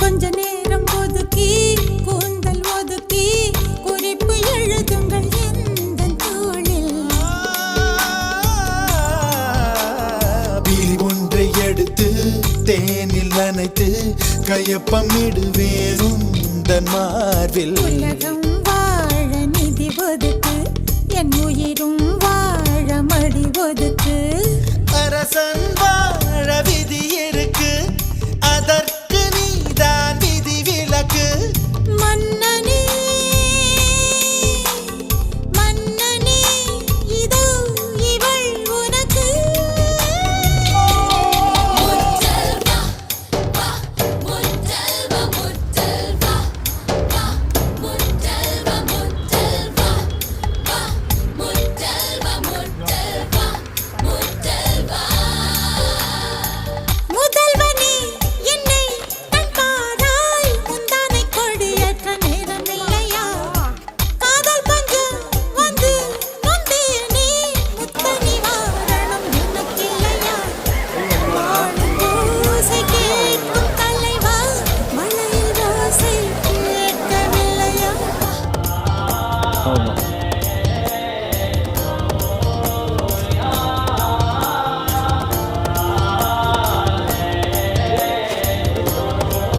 கொஞ்ச நேரம் ஒதுக்கி கூந்தல் ஒதுக்கி குறிப்பு எழுதுங்கள் எந்த தோளில். பீலி ஒன்றை எடுத்து தேனில் நனைத்து கையொப்பம் இடுவேன் உந்தன் மார்பில். உலகம் வாழ நிதி ஒதுக்கு என் உயிரும் வாழ மடி ஒதுக்கு. அரசன் வாழ